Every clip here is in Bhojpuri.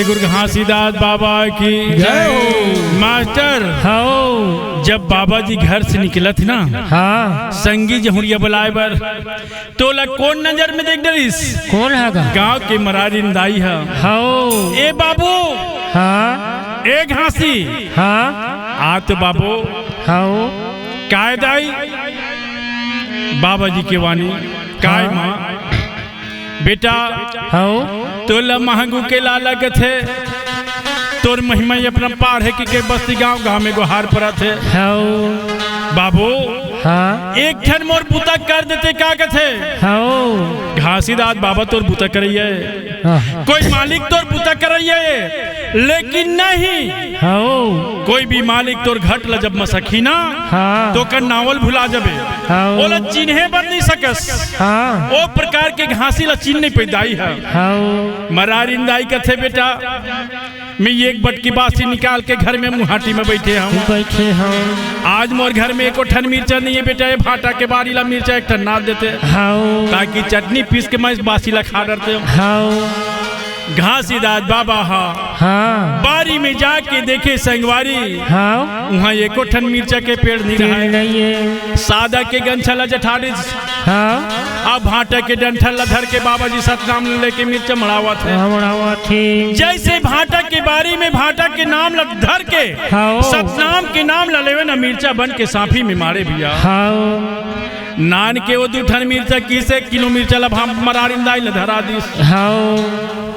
गुरु घासीदास बाबा की जय हो। मास्टर हाँ जब बाबा जी घर से निकला थी ना, हाँ संगी जहुरिया बुलाए बर तो कौन नजर में देख डरिस? कौन है गांव के मरारी दाई है। हाँ ए बाबू, हाँ ए घासी, हाँ आ तो बाबू हाँ काय दाई बाबा जी के वाणी काय माँ बेटा हाँ तोला महंगू के लाला के थे तोर महिमा अपना पार है कि बस्ती गांव गांव में गुहार पड़ा थे। हाँ बाबू हाँ एक ठन मोर बुता कर देते का कथे? हाँ घासीदास बाबा तोर बुता करइए, कोई मालिक तोर बुता करइए, लेकिन नहीं हाँ कोई भी मालिक तोर घट ल जब मसखी ना हाँ तो कर नावल भुला जबे हाँ ओला चिन्हे बन नहीं सकस। हाँ ओ प्रकार के घासी ला चिन्ह नहीं पैदाई है। हाँ मरारी दाई कथे बेटा मैं एक बट की बासी निकाल के घर में मुहाटी में बैठे हूँ। बैठे हाँ आज मोर घर में एको ठन मिर्चा नहीं है बेटा, ये भाटा के बारी ला मिर्चा एक ठन नाद देते हाँ ताकि चटनी पीस के मैं इस बासी ला खा डरते हूँ। हाँ घासीदास बाबा हाँ बारी में जाके देखे संगवारी, हाँ वहाँ एको ठन मिर्चा के पेड़ नहीं रहा है। नहीं है सादा के गंछला जठारिस हाँ अब भाटा के डंठल ला धर के बाबा जी सतनाम लेके मिर्चा मड़ावा थे। हमारा थे जैसे भाटा के बारी में भाटा के नाम लग धर के हाँ सतनाम के नाम ला लेवे ना मिर्चा बन के साफी में मारे भैया। हाँ नान के वो दूठन मिर्चा किसे किलो मिर्चा ला मरारिंदाई ला धरा दिस। हाँ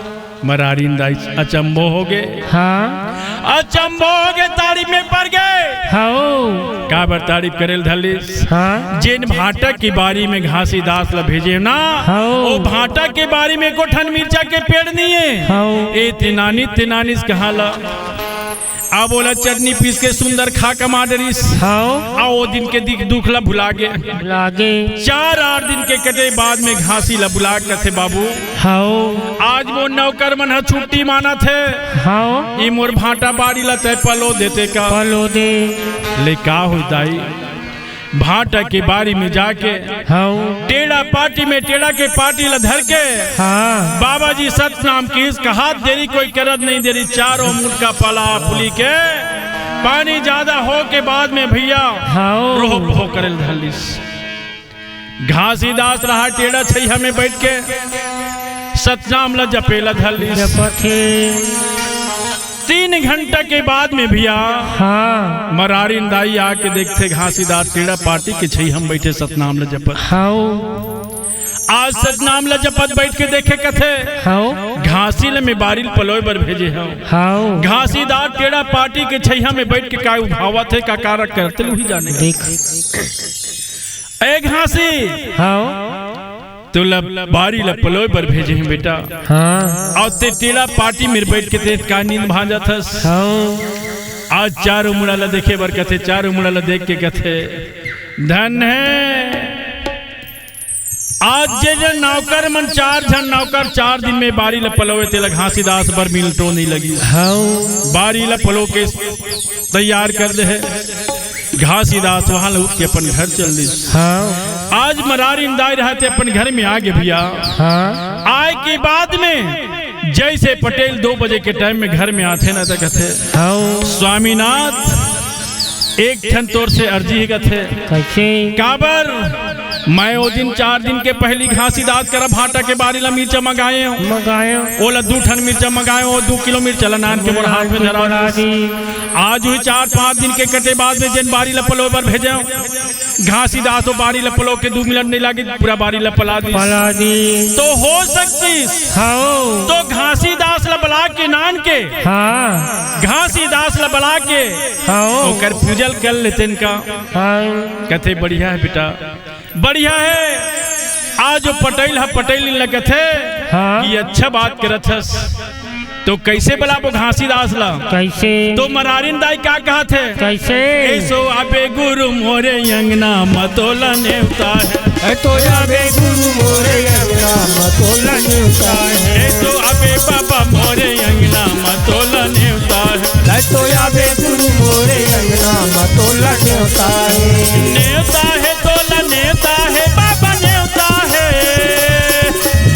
मरारिंदाई अचंबो हो गए, हाँ अचंबो हो गए, तारीफ में पड़ गए। हाँ का बर तारीफ करेल धलिस? हाँ जिन भाटा की बारी में घासीदास ला भेजे ना हाँ वो भाटा के बारी में कोठन मिर्चा के पेड़ नहीं है। हाँ ए तिनानी कहा ला आ बोला चटनी पीस के सुंदर खा कमा डरिस। हाँ आओ दिन के दिख दुखला भुला गे लागे 4-8 दिन के कटे बाद में घासी ला बुला के थे बाबू हाँ आज वो नौकर मन छुट्टी माना थे। हाँ ये मोर भाटा बाड़ी ला तय पलो देते का पलो दे ले का हो दाई भाटा के बारी में जाके हाँ टेढ़ा पार्टी में टेढ़ा के पार्टी ला धर के हाँ बाबा जी सतनाम की इसका हाथ देरी कोई करत नहीं देरी चारों मुटका पला पुली के पानी ज्यादा हो के बाद में भैया हाँ रोह रोह करल धलिस। घासीदास रहा टेढ़ा छैया में बैठ के सतनाम ला जपेला धलिस। 3 घंटा के बाद में भैया हाँ मरारी दाई आके देखते घासीदास टेढ़ा पार्टी के छैया हम बैठे सतनाम ला जपत। हाँ आज सतनाम ला जपत बैठ के देखे कथे हाँ घासी ले में बारिल पलोय बर भेजे हो। हाँ घासीदार टेढ़ा पार्टी के छैया में बैठ के काय उभावा थे का कारक करते वही जाने देख ए घासी हाँ तो बारी ला पलोय बर भेजे हैं बेटा। हाँ और ते टेढ़ा पार्टी में बैठ के ते का नींद भांजा थस। हाँ आज 4 उमड़ा ला देखे बर कथे 4 उमड़ा ला देख के कथे धन है आज जे नौकर मन 4 जन नौकर 4 दिन में बारी ला पलोए ते घासीदास बर मिलटो नहीं लगी। हाँ बारी ला पलो के तैयार कर दे है। घासीदास वहां उठ के अपन घर चल दी। हाँ आज मरारी दाई रहते अपन घर में आगे भैया। हाँ आए के बाद में जैसे पटेल 2 बजे के टाइम में घर में आते ना तो कहते हाँ स्वामीनाथ एक ठन तोर से अर्जी ही कथे कैसे काबर मैं वो दिन 4 दिन के पहली घासीदास कर भाटा के बारी ला मिर्चा मंगाए हो मंगाए ओला 2 ठन मिर्चा मंगाए हो 2 किलो मिर्चा नान के मोर हाथ में धरा दी। आज हुई 4-5 दिन के कटे बाद में जिन बारी ला पलो पर भेजे घासीदास तो बारी ला पलो के 2 मिनट नहीं लगे पूरा बारी ला पला दी। तो हो सकती हाँ तो घासीदास ला बला के नान के हाँ घासीदास ला बला के हाँ ओकर पूजल कर लेते इनका। हाँ कहते बढ़िया है बेटा बढ़िया है। आज जो पटेल है पटेल लगे थे हाँ ये अच्छा बात करत हस तो कैसे बोला वो घासीदास ला? कैसे? तो मरारिन दाई क्या कहा थे? कैसे? ऐसो आबे गुरु मोरे अंगना मतोला नेवता है। तो आबे गुरु मोरे अंगना मतोला नेवता है। ऐसो आबे बाबा मोरे अंगना मतोला नेवता है। तो आबे गुरु मोरे अंगना मतोला नेवता है। नेवता है तोला नेवता है बाबा नेवता है।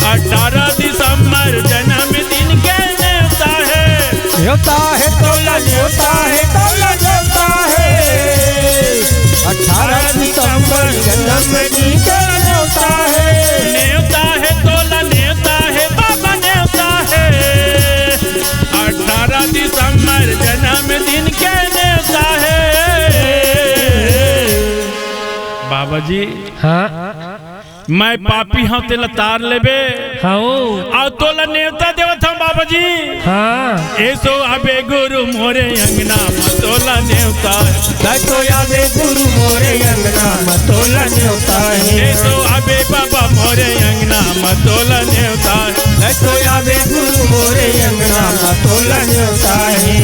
18 दिसंबर जन्मदिन के नेवता है। नेवता है तोला नेवता है तोला नेवता है। 18 दिसंबर जन्मदिन के नेवता है। नेवता है तोला नेवता है बाबा नेवता है। 18 दिसंबर जन्मदिन के नेवता है। बाबा जी हाँ मैं पापी हूँ तेल तार लेबे हाँ और तोला नेवता देवत हम बाबा जी। हाँ ऐसो आबे गुरु मोरे अंगना मतोला नेवता है। तो आबे गुरु मोरे अंगना मतोला नेवता है। ऐसो आबे बाबा मोरे अंगना मतोला नेवता है। तो आबे गुरु मोरे अंगना मतोला नेवता है।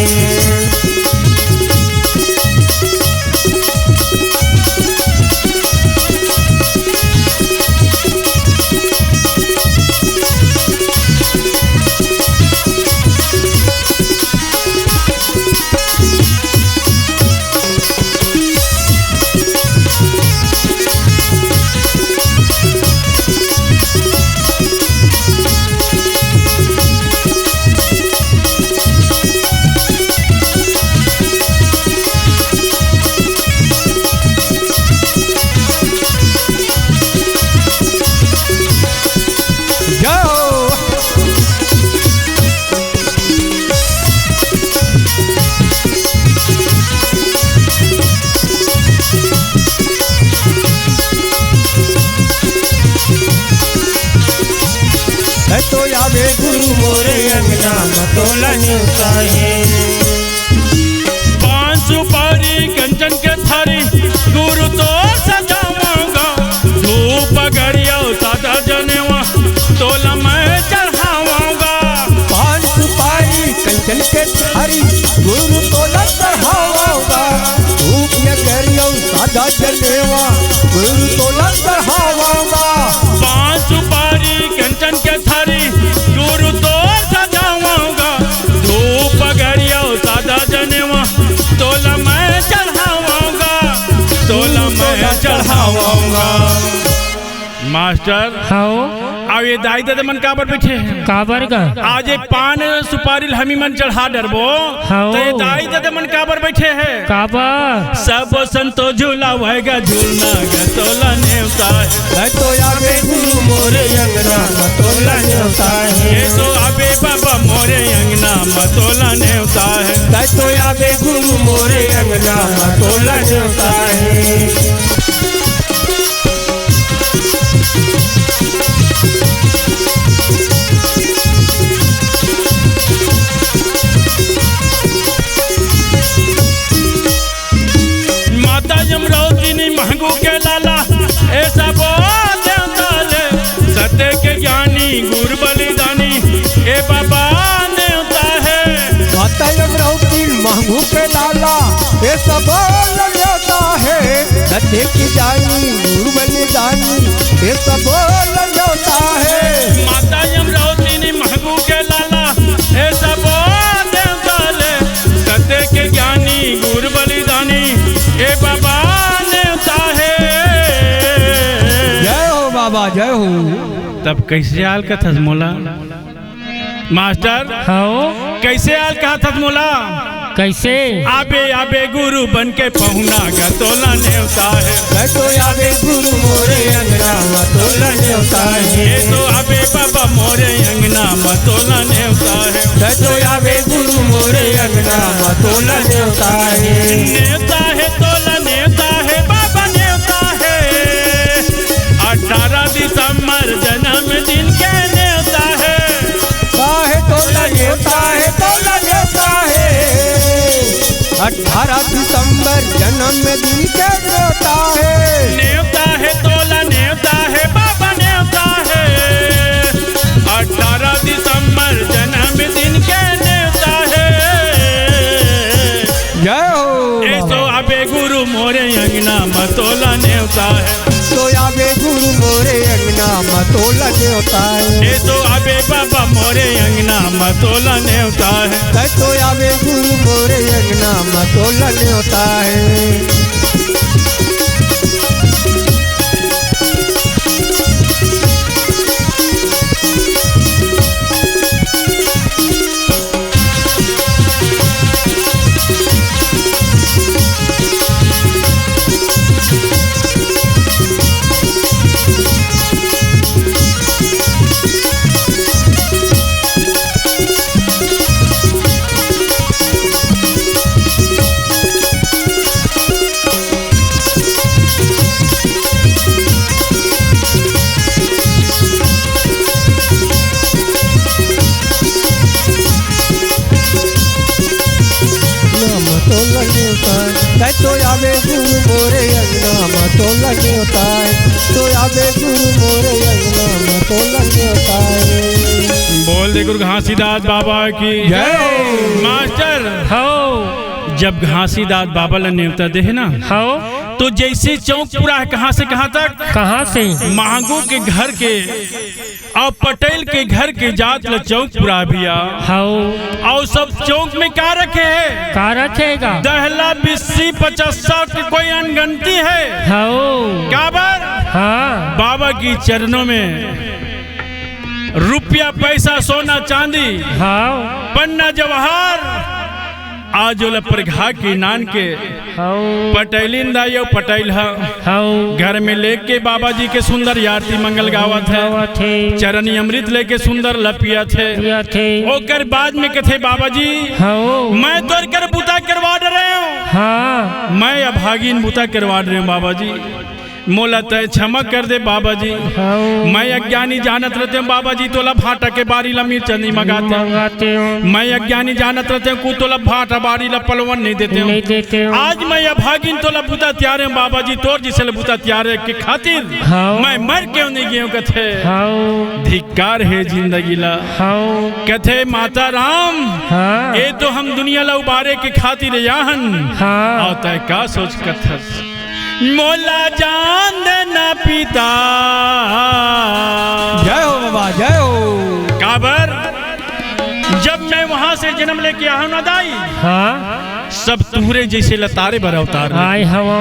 तो आबे गुरु मोरे अंगना मतोला नेवता है। 5 सुपारी कंचन के थारी गुरु तो सजाऊंगा। धूप गड़िया सादा जनेवा तोला मैं चढ़ाऊंगा। 5 सुपारी कंचन के थारी गुरु तोला चढ़ाऊंगा। धूप गड़िया सादा जनेवा गुरु तोला चढ़ाऊंगा। 5 सुपारी कंचन के थारी गुरु तो सजाऊंगा। धूप गड़िया सादा जनेवा तोला मैं चढ़ाऊंगा। तोला मैं चढ़ाऊंगा। मास्टर हाँ अब ये दाई दादा मन काबर बैठे हैं? काबर का? आज ये पान सुपारी हमी मन चढ़ा डरबो हाँ। तो ये दाई दादा मन काबर बैठे हैं? काबर? सब संतो झूला होएगा झूलना गतोला नेवता है। तो आबे गुरु मोरे अंगना मतोला नेवता है। ये तो आबे बाबा मोरे अंगना मतोला नेवता है। तो आबे गुरु मोरे अंगना मतोला नेवता है। माता यमरावती महंगू के लाला ऐसा बोल ले। सत्य के ज्ञानी गुरु बलिदानी ए बाबा नेवता है। माता यमरावती महंगू के लाला ये सब नेवता है। सत्य की जानी गुरु बलिदानी ये सब नेवता है। माता यमरावती महंगू के लाला ऐसा बोल ले। सत्य के ज्ञानी गुरु बलिदानी ए बाबा नेवता है। जय हो बाबा जय हो। तब कैसे आल का थजमोला? मास्टर हाँ कैसे आल का थजमोला? कैसे? आबे आबे गुरु बन के पहुना गतोला नेवता है। तो आबे गुरु मोरे अंगना मतोला नेवता है। ये तो आबे बाबा मोरे अंगना मतोला नेवता है। तो आबे गुरु मोरे अंगना मतोला नेवता है। नेवता है तोला नेवता है बाबा नेवता है। 18 दिसंबर जन्मदिन के नेवता है। तोला नेवता है तोला नेवता है। 18 दिसंबर जन्मदिन के नेवता है। नेवता है तोला नेवता है बाबा नेवता है। 18 दिसंबर जन्मदिन के जय हो ऐसो आबे गुरु मोरे अंगना मतोला नेवता है तो आवे गुरु मोरे अंगना मतोला न्योता है ऐसो आबे बाबा मोरे अंगना मतोला नेवता है तो आवे गुरु मोरे अंगना मतोला न्योता है तो आवे गुरु मोरे अंगना मतोला न्योता है तो आवे गुरु मोरे अंगना मतोला न्योता है बोल दे गुरु घासीदास बाबा की जय हो मास्टर। हो जब घासीदास बाबा ला नेवता दे ना हो तो जैसे चौक पूरा है कहाँ से कहाँ तक, कहाँ से? महंगू के घर के और पटेल के घर के जात ला चौक पूरा भैया हो और सब चौक में क्या रखे है, का रखेगा? दहला बिस्सी 50 की कोई अनगनती है हो क्या बार हाँ बाबा की चरणों में रुपया पैसा सोना चांदी हो पन्ना जवाहर आज परघा की नान के हो पटेलिन दाइयो पटेल है हो घर में लेके बाबा जी के सुंदर आरती मंगल गावत है थे चरनी अमृत लेके सुंदर लपिया थे या थे ओकर बाद में कथे बाबा जी हो मैं तोड़ कर बुता करवा रहे हूँ, हाँ मैं अभागीन बुता करवा रहे हूँ बाबा जी मोला तय क्षमा कर दे बाबा जी, हो मैं अज्ञानी जानत रहते हूँ बाबा जी तोला भाटा के बारी ला मिर्च नहीं मंगाते हूँ, मंगाते हो मैं अज्ञानी जानत रहते हूँ कु तोला भाटा बारी ला पलवन नहीं देते नहीं हूँ, देते हो आज मैं अभागिन तोला बुता तैयार है बाबा जी तोर जिसे बुता तैयार है के खातिर हाँ। मैं मर क्यों नहीं गया कथे हो धिक्कार है जिंदगी ला हो कथे माता राम हाँ ये तो हम दुनिया ला उबारे के खातिर याहन हाँ और तय का सोच कथस मोला जान देना पिता जय हो बाबा जय हो काबर जब मैं वहां से जन्म लेके आया ना दाई हाँ सब तुहरे जैसे लतारे भर अवतार आय हवा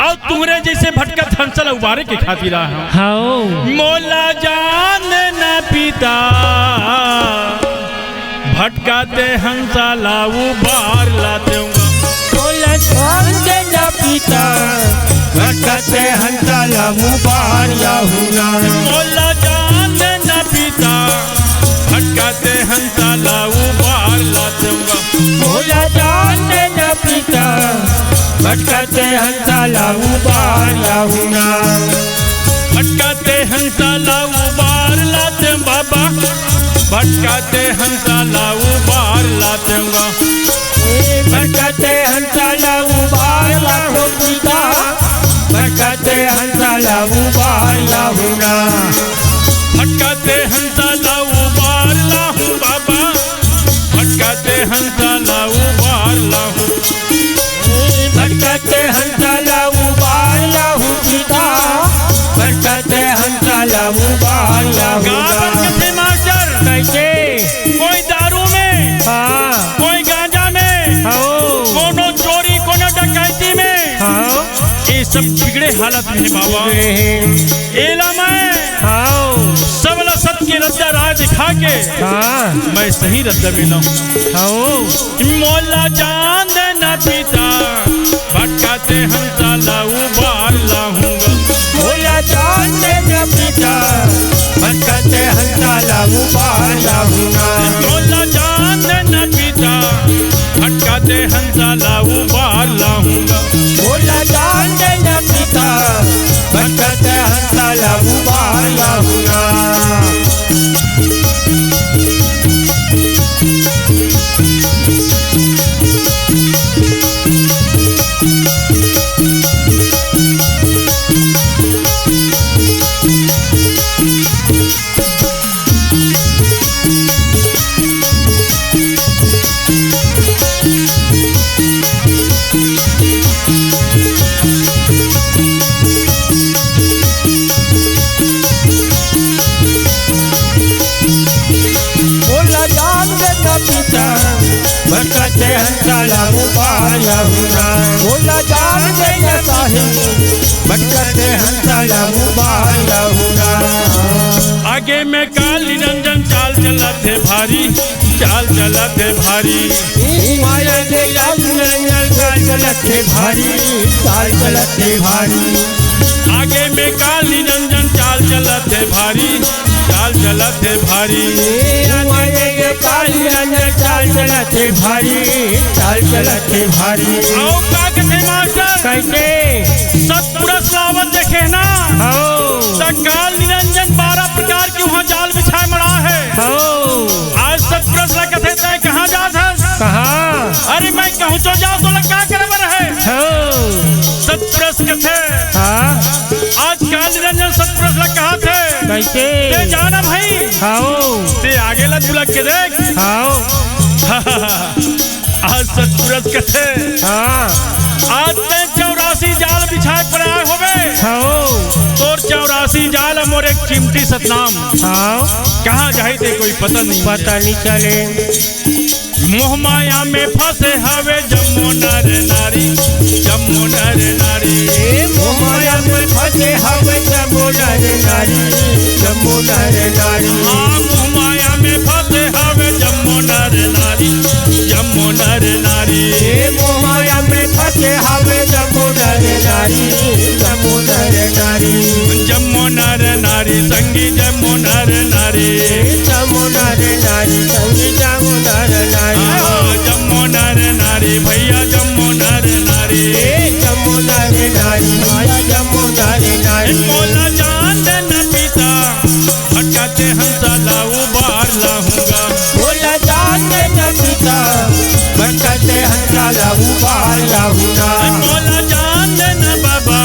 और तुहरे जैसे भटका हंसल उबारे के खातिर आया हो मोला जान देना पिता भटकाते हंसा लाऊ बार लाते हूँ बोला छोड़ देना पिता भटकते हंसाला मुबारिया हुआ मोला जान देना पिता भटकाते हंसा लाऊ बार लाते हूँ बोला जान देना पिता भटकते हंसाला मुबारिया हुआ भटकाते हंसा लाऊ बार लाते हूँ बाबा भटकाते हंसा लाऊ बार लाते हूँ भटकते हंसाला मुबारिया हो पिता भटकते हंसाला मुबारिया हुआ भटकाते हंसा लाऊ बार लाहू बाबा भटकाते हंसा लाऊ बार लाहू भटकते हंसाला मुबारिया हो पिता भटकते हंसाला मुबारिया गाबर हुआ के थे मास्टर कैसे कोई दारू में हाँ कोई गांजा में हो कोनो चोरी कोनो डकैती में हाँ ये सब बिगड़े हालत में है बाबा एला मैं हाँ सब लसत के रद्दा राह दिखा के हाँ मैं सही रद्दा मिला हाँ मोला जान देना पिता भटकाते हंसा लाऊ बार लाहूंगा बोला जान देना पिता भटकते हंसाला मुबारिया हुआ मोला जान देना पिता भटकाते हंसा लाऊ बार लाहूंगा बोला जान देना पिता भटकते हंसाला मुबारिया हुआ उबालहुना बोला जान दे न साहे भटकते हंसला उबालहुना आगे में काल निरंजन चाल चलत है भारी, चाल चलत है भारी। माया दे चाल चलते भारी, चाल चलते भारी। आगे में काल निरंजन चाल चलत है भारी, चाल चलत है भारी। माया दे चाल चलते भारी, चाल चलते भारी। आओ का कहते मास्टर कैसे सतपुरुष लावत देखे ना काल निरंजन 12 प्रकार की वहाँ जाल बिछाए मरा है। आज सतपुरुष ला कहते तय कहाँ जात है? कहाँ? अरे मैं कहूँ तो जाओ तो लगा कर बर है। सतपुरुष कहते आज काल निरंजन सतपुरुष ला कहा थे कैसे ते जाना भाई ते आगे ला तू लग के देख। आज सतपुरुष कहते आज ते 84 जाल बिछाए पर आए होवे तोर 84 जाल मोर एक चिमटी सतनाम कहाँ जाए थे कोई पता नहीं चले। मोह माया में फंसे हवे जम्मू नर नारी, जम्मू नर नारी। मोह माया में फंसे हवे जम्मू नर नारी, जम्मू नर नारी। हाँ मोह माया में फंसे हवे जम्मू नर नारी, जम्मू नर नारी। मोह माया में फंसे हवे जम्मू नर नारी, जम्मू नर नारी। जम्मू नर नारी संगी जम्मू नर नारी, जम्मू नर नारी संगी जम्मू नर नारी। जम्मू नर नारी भैया जम्मू नर नारी, जम्मू नर नारी भैया जम्मू नर नारी। मोला जान न पीता भटकाते हंसला उबार लाऊंगा। बोला जान न पीता भटकते हंसला उबार लाऊंगा। मोला जान न बाबा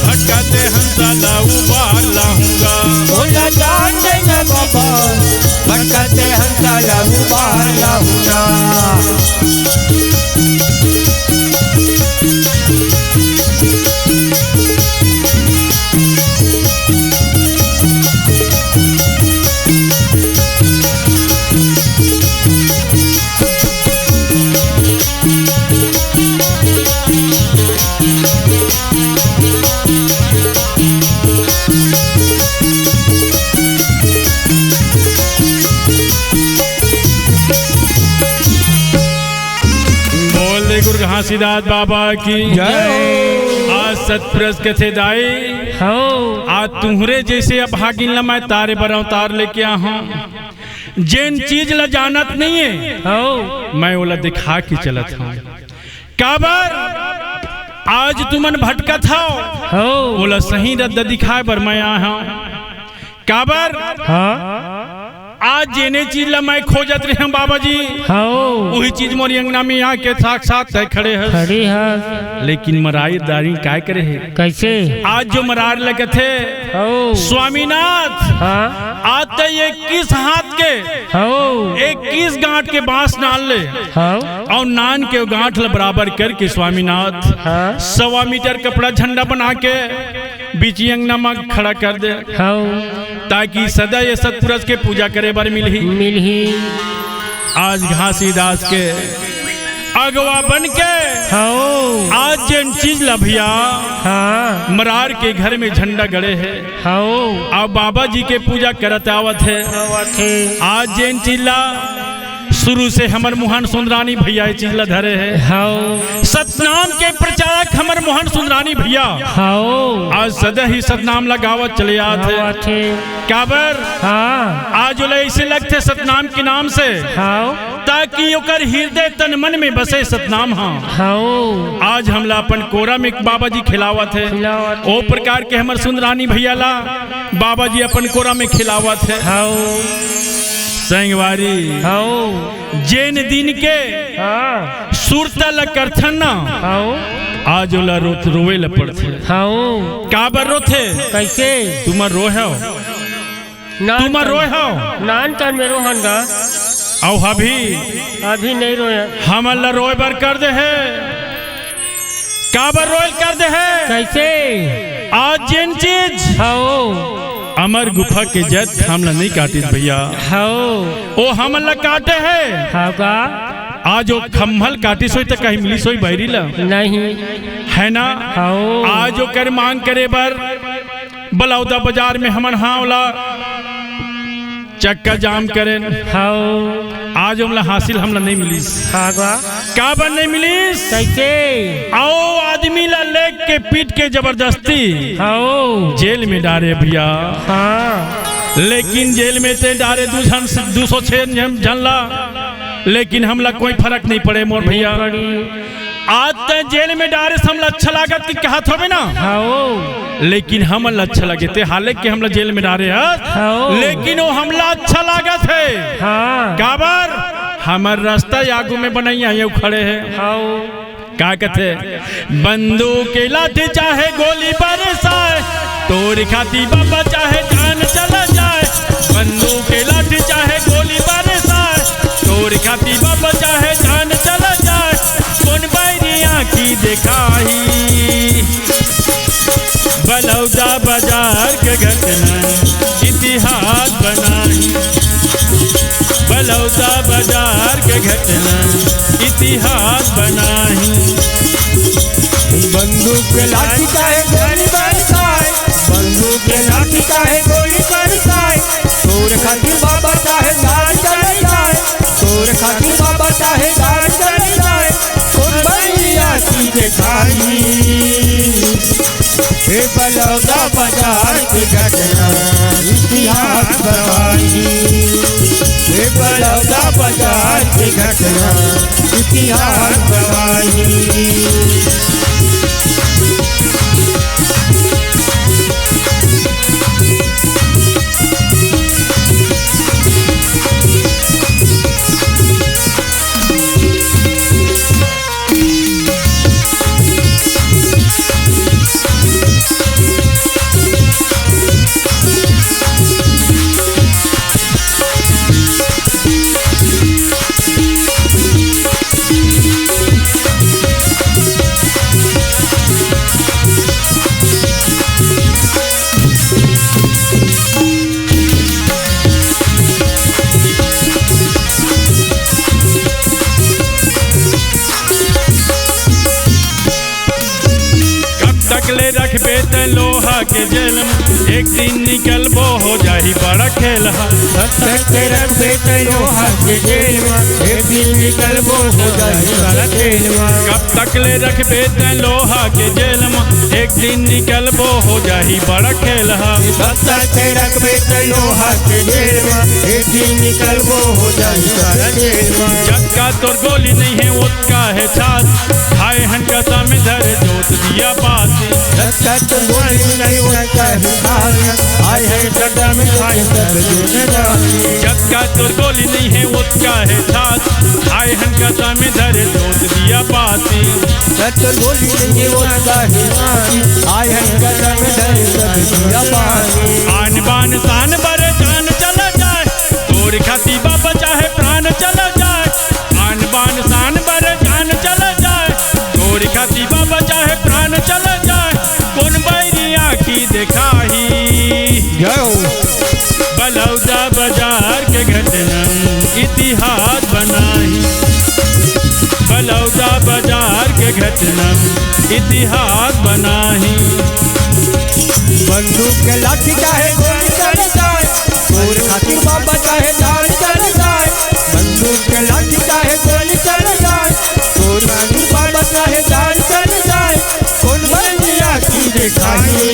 भटकाते हंसला उबार लाऊंगा। बोला जान न बाबा भटकते हंसला उबार लाऊंगा। गुरु घासीदास बाबा की जय। आज सतपुरुष कथे दाई आज तुम्हरे जैसे अभागिन ला मैं तारे बर अवतार लेके आ हूँ। जिन चीज ला जानत नहीं है मैं ओला दिखा के चलत हूँ। काबर आज तुमन भटकत हो ओला सही रद्द दिखाए बर मैं आ हूँ। काबर आज जेने चीज ला मैं खोजत रहे हैं बाबा जी वही चीज मोरी अंगना में आके साक्षात है खड़े है। लेकिन मराई दारी काय करे है कैसे आज जो मरार लगे थे स्वामीनाथ आज तो 21 हाथ के 21 गांठ के बांस नाल ले और नान के गांठ ला बराबर करके स्वामीनाथ 1.25 मीटर कपड़ा झंडा बना के बीच अंगना में खड़ा कर दे ताकि सदा ये सतपुरुष के पूजा करे बार मिलही। आज घासीदास के अगवा बन के आज जिन चीज ला भैया मरार के घर में झंडा गड़े है अब बाबा जी के पूजा करत आवत है। आज जिन चीज ला शुरू से हमर मोहन सुंदरानी भैया चीज ला धरे है। सतनाम के प्रचारक हमर मोहन सुंदरानी भैया आज सदा ही सतनाम लगावत चले आते। काबर आज ऐसे लगते सतनाम के नाम से ताकि ओकर हृदय तन मन में बसे सतनाम। आज हमला अपन कोरा में बाबा जी खिलावत है ओ प्रकार के हमर सुंदरानी भैया ला बाबा जी अपन कोरा में खिलावत है। संगवारी जैन दिन के सुरता ल करथन ना आज ओला रोवे ल पड़थे। काबर रोथे कैसे तुमर रोहे तुमर रोहे नान कर में रोहन गा औ अभी नहीं रोया हमर ला रोए बर कर दे है। काबर रोए कर दे है कैसे आज जिन चीज अमर गुफा के जत हमला नहीं काटी भैया ओ हमला काटे है आज वो खम्भल काटी सोई तक कहीं मिली सोई बैरी ला नहीं है ना। हाँ आज वो कर मांग करे बर बलौदा बाजार में हमन हावला चक्का जाम करें। हाँ आज हमला हासिल हमला नहीं मिली। हाँ का बन नहीं मिली कैसे आओ आदमी ला लेग के पीट के जबरदस्ती हाँ जेल में डारे भैया। हाँ लेकिन जेल में ते डारे 206 झनला लेकिन हमला कोई फर्क नहीं पड़े मोर भैया। आज ते जेल में डारे हमला अच्छा लागत कि कहत होवे ना। हाँ लेकिन हमला अच्छा लगे थे हालांकि हमला जेल में डारे है लेकिन वो हमला अच्छा लागत है। हाँ काबर हमार रास्ता आगू में बनैया ये खड़े है। हाँ का कहते बंदूक के लाठी चाहे गोली बरसाए तोर खाती बाबा चाहे जान चला जाए। बंदूक के लाठी चाहे गोली बरसाए तोर खाती बाबा चाहे जान चला जाए। कौन बैरिया की दिखाई बलौदा बाजार के घटना इतिहास बनाई। बलौदा बाजार के घटना इतिहास बनाई। बंदूक के लाठी चाहे गोली बरसाए बंदूक के लाठी चाहे गोली बरसाए तोर खातिर बाबा चाहे जान चले जाए तोर खातिर बाबा चाहे जान चले जाए। कौन बैरिया की दिखाई हे बलौदा बाजार की घटना इतिहास बनाई। हे बलौदा बाजार की घटना इतिहास बनाई। ले रखबे त लोहा के जेल में एक दिन निकलबो हो जाही बड़ा खेल। रखबे त लोहा के जेल में एक दिन निकलबो हो जाही बड़ा खेल। कब तक ले रखबे त लोहा के जेल में एक दिन निकलबो हो जाही बड़ा खेल। कब तक रखबे त लोहा के जेल में एक दिन निकलबो हो जाही बड़ा खेल। जक्का तोर गोली नहीं है उसका है छात खाए हनकता में धर जोत दिया बात। जक्का तोर गोली नहीं उसका है छात आए है जक्का में खाए सब जक्का तोर गोली नहीं है उसका है छात खाए हनकता में धर जोत दिया बात। तोर गोली नहीं है उसका है छात आए है जक्का में धर सब दिया बात। आन बान शान बर जान चला जाए तोर खाती बाबा चाहे प्राण चला जाए। आन बान शान बर जान चला जाए तोर खाती बाबा चाहे प्राण चला जाए। कौन बैरिया की दिखाई बलौदा बाजार के घटना इतिहास बनाई। बलौदा बाजार के घटना इतिहास बनाई। बंदूक के लाठी चाहे गोली चल जाए तोर खातिर बाबा चाहे जान चल जाए। बंदूक के लाठी चाहे गोली चल जाए तोर खातिर बाबा चाहे जान चल जाए। कौन बैरिया की दिखाई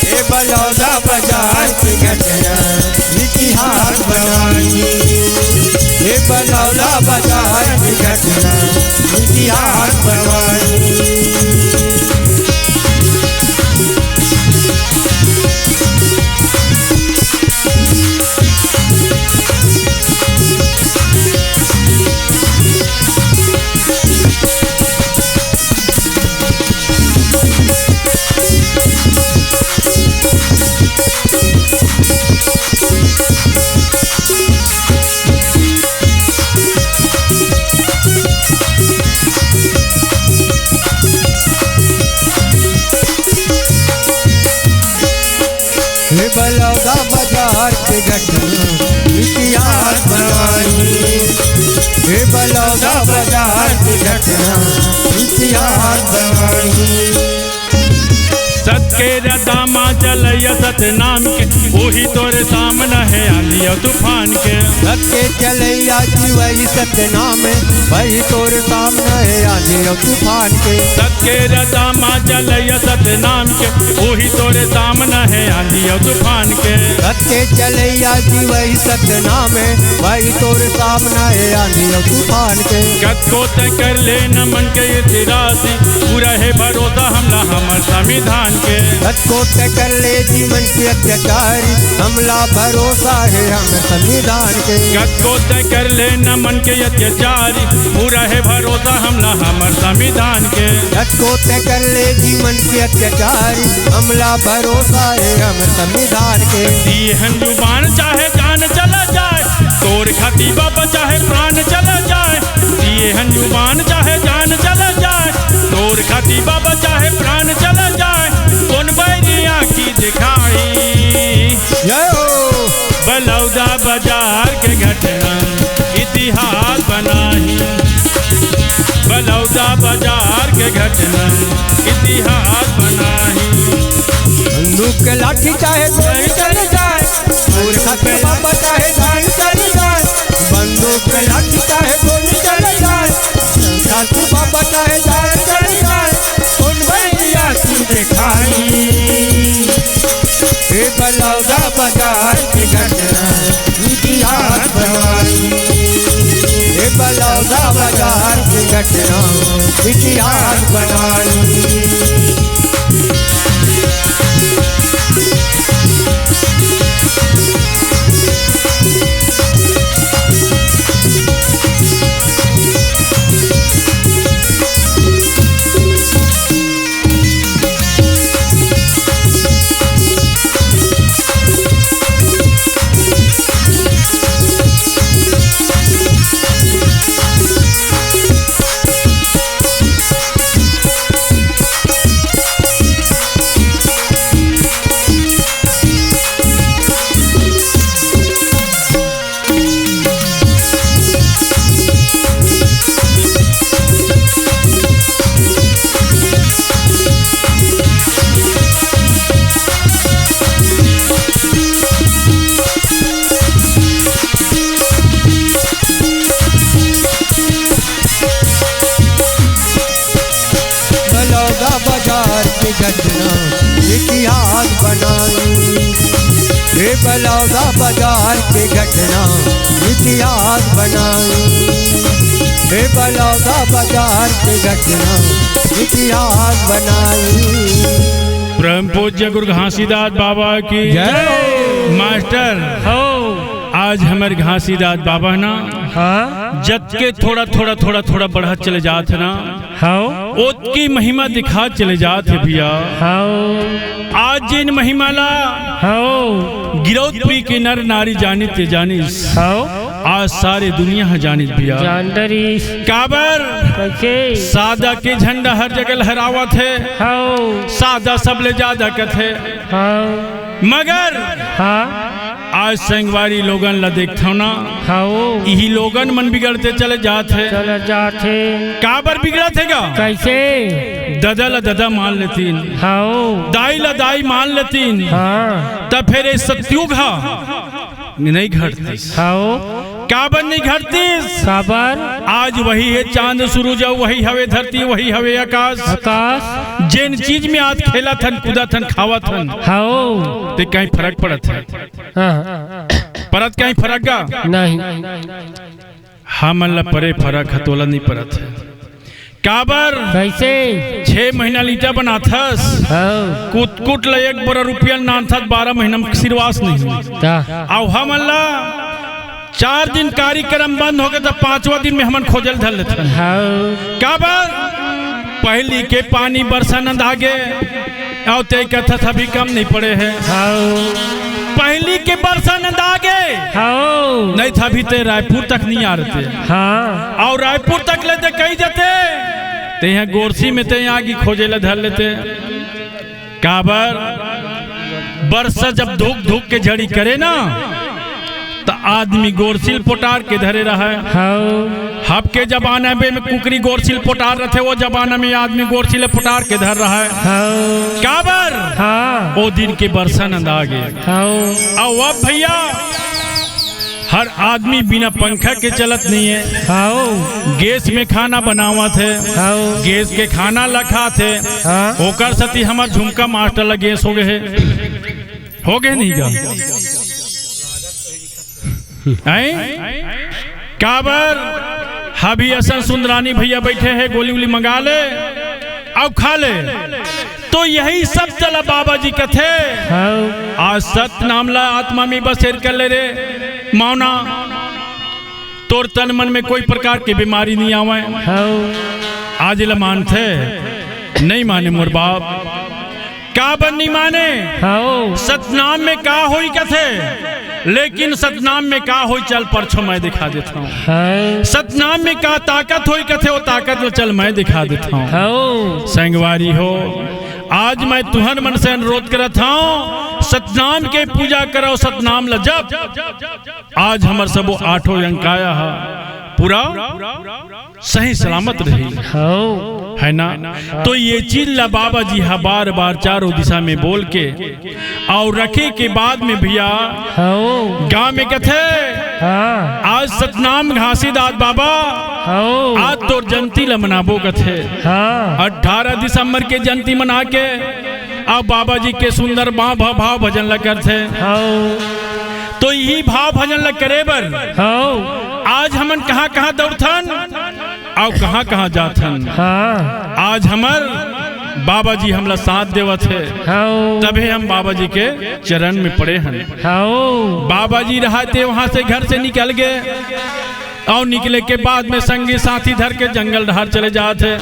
हे बलौदा बाजार की घटना इतिहास बनाई। हे बलौदा बाजार की घटना इतिहास बनाई। के घटना इतिहास बनाई। हे बलौदा बाजार की घटना इतिहास बनाई। सत के रदामा चलैया सतनाम के वही तोरे सामने है आंधी और तूफान के। सत के चलैया जी वही सतनाम है वही तोरे सामने है आंधी और तूफान के। सत के रदामा चलैया सतनाम के वही तोरे सामने है आंधी और तूफान के। सत के चलैया जी वही सतनाम है वही तोरे सामने है आंधी और तूफान के। कत को तय कर ले न मन के इतिरासी पूरा है भरोसा हमला हमर संविधान के। सत को तय कर ले जीवन के अत्याचारी हमला भरोसा है हम संविधान के। कत को तय कर ले न मन के अत्याचारी पूरा है भरोसा हमला हमर संविधान के। सत को तय कर ले जीवन के अत्याचारी हमला भरोसा है हम संविधान के। दिहन जुबान चाहे जान चला जाए तोर खाती बाबा चाहे प्राण चला जाए। दिहन जुबान चाहे जान चला जाए तोर खाती बाबा चाहे प्राण चला जाए। कौन बैरिया की दिखाई जय हो बलौदा बाजार के घटना इतिहास बनाई। बलौदा बाजार के घटना इतिहास बनाई। बंदूक के लाठी चाहे गोली चल जाए तोर खाते बाबा चाहे जान चल जाए। बंदूक के लाठी चाहे गोली चल जाए खाते बाबा चाहे जान चल जाए। कौन बैरिया की दिखाई हे बलौदा बाजार की घटना इतिहास बनाई। हे बलौदा बाजार की घटना इतिहास बनाई। बाजार की घटना इतिहास बनाई। हे बलौदा बाजार की घटना इतिहास बनाई। हे बलौदा बाजार की घटना इतिहास बनाई। परम पूज्य गुरु घासीदास बाबा की जय। मास्टर हो आज हमारे घासीदास बाबा ना हाँ जत के थोड़ा थोड़ा थोड़ा थोड़ा बढ़ा चले जाते ना हाउ उसकी महिमा दिखा चले जाते भैया। हाउ आज जिन महिमा ला हाउ गिरौदपुरी के नर नारी जाने ते जानिस हाउ आज सारे दुनिया जानिस भैया। जानदरी काबर कैसे सादा के झंडा हर जगह लहरावत है। हाउ सादा सबले ज्यादा कथे हाउ मगर हाँ आज संगवारी लोगन ला देखता ना हाउ यही लोगन मन बिगड़ते चले जाते। चल जाते काबर बिगड़त हैगा कैसे ददा ला ददा मान लेतीन हाउ दाई ला दाई मान लेतीन हाँ तब फिर ये सत्युग नहीं घटतीस। हाउ काबर नहीं घटतीस काबर आज वही है चांद सूरज वही हवे धरती वही हवे आकाश। आकाश जिन चीज में आज खेला थन कूदा थन खावा थन हाउ ते कहीं फर्क पड़त है हाँ परत कहीं फर्क गा नहीं हमन ला परे फर्क हतोला नहीं परत है। काबर कैसे 6 महीना लीटा बनाथस हाउ कुट कुट ला 1 बड़ा रुपया नानथस 12 महीना में सिरवास नहीं ता और हमन ला 4 दिन कार्यक्रम बंद हो गए तो 5वां दिन में हमन खोजल धर लेते। हाउ काबर पहली के पानी बरसा न धागे और ते कथा था भी कम नहीं पड़े हैं। हाउ पहली के बरसा न दागे हाउ नहीं था भी ते रायपुर तक नहीं आ रहे थे हाँ और रायपुर तक लेते कहीं जाते ते यहाँ गोरसी में ते यहाँ की खोजे ला धर लेते। काबर बरसा जब धूक धूक के झड़ी करे ना तो आदमी गोरसिल पोटार के धरे रहे। हब के जमाने में कुकरी गोरसिल पोटार रहे, वो जमाना में आदमी गोरसिल पोटार के धर रहा है। काबर ओ दिन के बरसन अंदागे अब भैया हर आदमी बिना पंखा के चलत नहीं है। गैस में खाना बनावा थे, गैस के खाना लखा थे, ओकर सती हमार झुमका मास्टर ला गैस हो गए नहीं का काबर हभी असन सुंदरानी भैया बैठे हैं, गोली उली मंगा ले अब खा ले। तो यही सब चला बाबा जी का थे। आज सत नामला आत्मा में बसेर कर ले रे मौना, तोर तन मन में कोई प्रकार की बीमारी नहीं आवे। आज ल मान थे नहीं माने मोर बाप, का बन नहीं माने। सतनाम में का होई कथे, लेकिन सतनाम में का होई चल परछो मैं दिखा देता हूँ। सतनाम में का ताकत होई कथे, वो ताकत में चल मैं दिखा देता हूँ। संगवारी हो आज मैं तुहर मन से अनुरोध करता हूँ, सतनाम के पूजा करो, सतनाम ल जब। आज हमार सबो 8 अंकाया है, पूरा सही सलामत रही है ना। तो ये चीज ला बाबा जी हा बार बार चारों दिशा में बोल के और रखे के बाद में भैया गांव में कथे आज सतनाम घासीदास बाबा आज तो जयंती ला मनाबो कथे। 18 दिसंबर के जयंती मना के अब बाबा जी के सुंदर भाव भजन ला करते। तो यही भाव भजन ला करे बर आज हमन कहाँ कहाँ दौड़थन और कहाँ कहाँ जाथन। आज हमर बाबा जी हमला साथ देवत है, तभी हम बाबा जी के चरण में पड़े हैं। बाबा जी रहते वहां से घर से निकल गए और निकले के बाद में संगी साथी धर के जंगल डहर चले जाते।